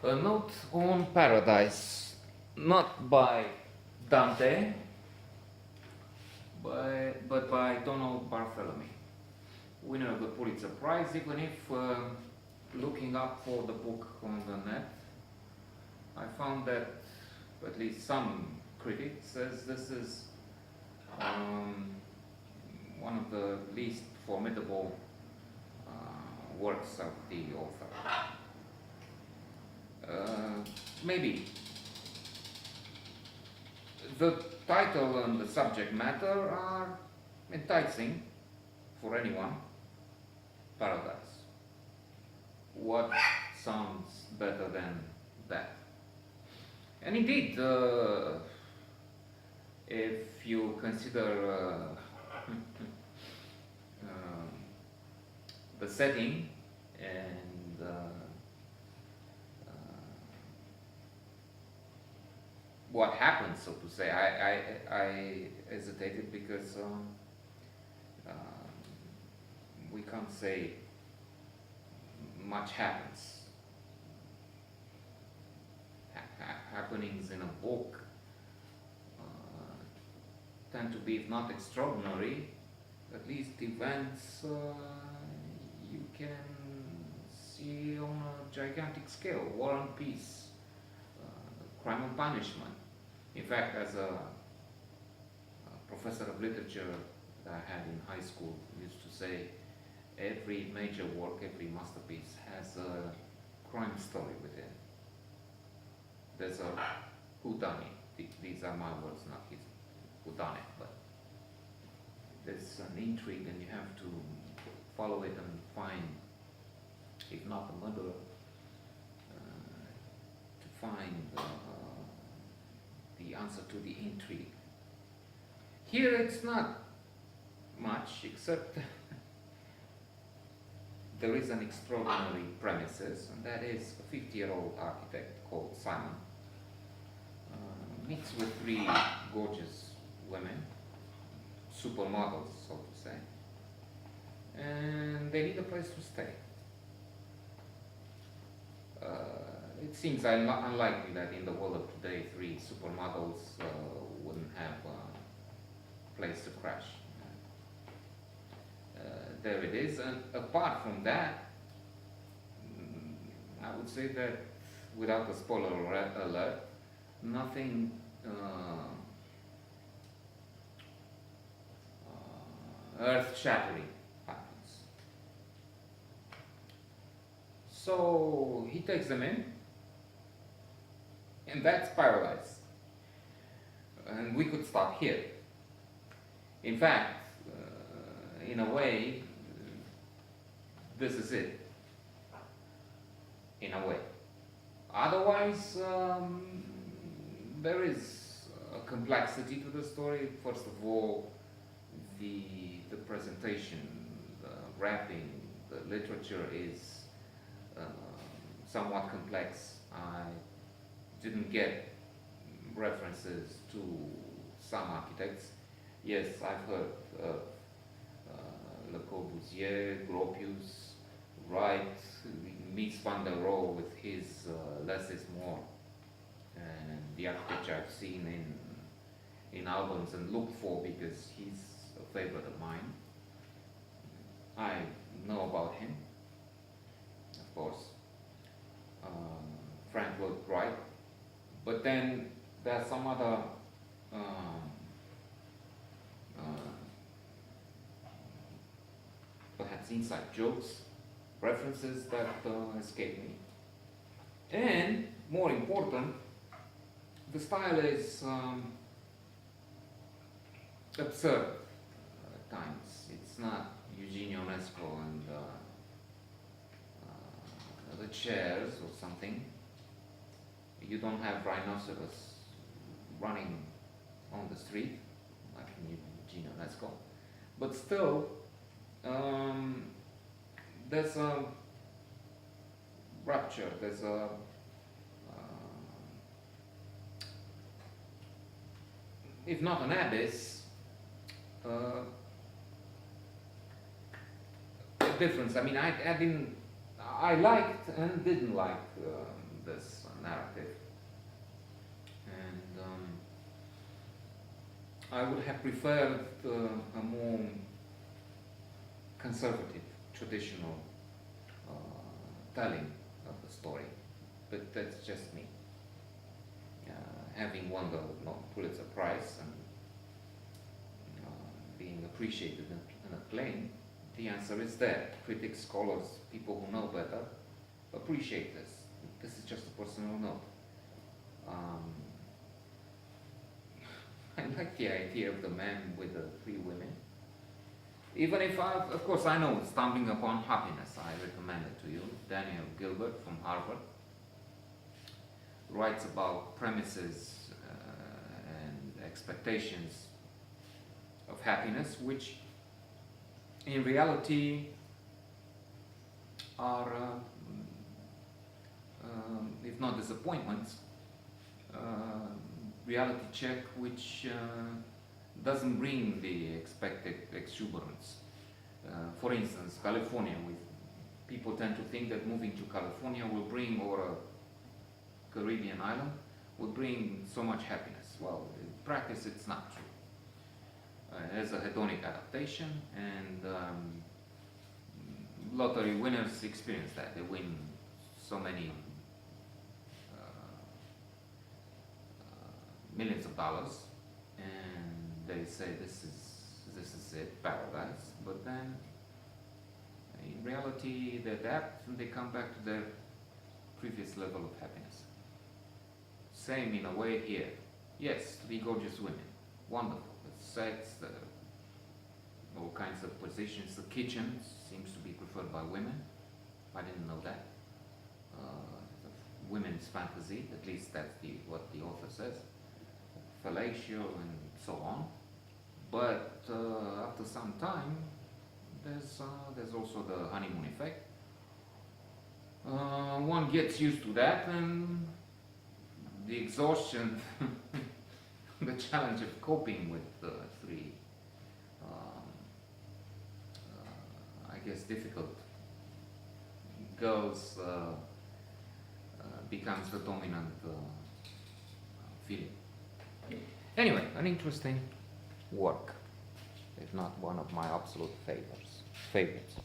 A Note on Paradise, not by Dante, but by Donald Barthelme, winner of the Pulitzer Prize, even if looking up for the book on the net, I found that at least some critics says this is um, one of the least formidable works of the author. Maybe the title and the subject matter are enticing for anyone. Paradise. What sounds better than that? And indeed, if you consider the setting and what happens, so to say, I hesitated because we can't say much happens. Happenings in a book tend to be, if not extraordinary, at least events you can see on a gigantic scale. War and Peace, Crime and Punishment. In fact, as a professor of literature that I had in high school used to say, every major work, every masterpiece has a crime story within. There's a whodunit. These are my words, not his whodunit, but there's an intrigue and you have to follow it and find, if not the murderer, to find the answer to the intrigue. Here it's not much, except there is an extraordinary premises, and that is a 50-year-old architect called Simon meets with three gorgeous women, supermodels, so to say, and they need a place to stay. It seems unlikely that in the world of today, three supermodels wouldn't have a place to crash. There it is, and apart from that, I would say that without a spoiler alert, nothing earth-shattering happens. So he takes them in, and that's paradise. And we could stop here. In fact, in a way, this is it. In a way. Otherwise, there is a complexity to the story. First of all, the presentation, the wrapping, the literature is somewhat complex. I didn't get references to some architects. Yes, I've heard of Le Corbusier, Gropius, Wright, Mies van der Rohe with his less is more, and the architecture I've seen in albums and looked for because he's a favorite of mine. I know about him, of course, Frank Lloyd Wright, but then there are some other perhaps inside jokes, references that escape me. And more important, the style is absurd at times. It's not Eugenio Onesco and the chairs or something. You don't have rhinoceros running on the street like in Eugenio Onesco, but still there's a rupture, there's a if not an abyss, a difference. I mean, I liked and didn't like this narrative. And I would have preferred a more conservative, traditional telling of the story, but that's just me. Having won the Pulitzer Prize and being appreciated and acclaimed, the answer is there. Critics, scholars, people who know better appreciate this. This is just a personal note. I like the idea of the man with the 3 women. Even if of course I know Stumbling Upon Happiness, I recommend it to you. Daniel Gilbert from Harvard writes about premises and expectations of happiness, which in reality are, if not disappointments, reality check which doesn't bring the expected exuberance. For instance, California, people tend to think that moving to California will bring, or a Caribbean island, will bring so much happiness. Well, in practice it's not true. As a hedonic adaptation, and lottery winners experience that. They win so many millions of dollars, and they say this is it, paradise. But then, in reality, they adapt and they come back to their previous level of happiness. Same in a way here. Yes, 3 gorgeous women, wonderful. Sex, all kinds of positions. The kitchen seems to be preferred by women. I didn't know that. Women's fantasy, at least that's what the author says. Fellatio and so on. But after some time, there's also the honeymoon effect. One gets used to that, and the exhaustion, the challenge of coping with 3, I guess, difficult girls becomes the dominant feeling. Anyway, an interesting work, if not one of my absolute favorites.